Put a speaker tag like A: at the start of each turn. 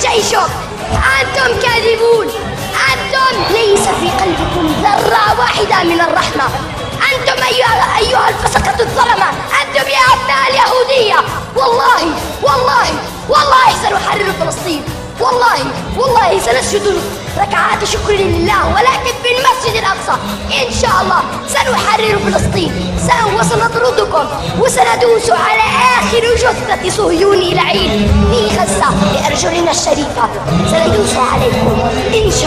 A: جيشك. أنتم كاذبون، أنتم ليس في قلبكم ذرة واحدة من الرحمة. أنتم أيها الفسقة الظلمة، أنتم يا أبناء اليهودية. والله والله والله سنحرر فلسطين، والله سنسجد ركعات شكر لله، ولكن في المسجد الأقصى إن شاء الله سنحرر فلسطين. وسنطردكم وسندوس على آخر جثة صهيوني لعين في غزة بأرجلنا الشريفة. سندوس عليكم إن شاء الله.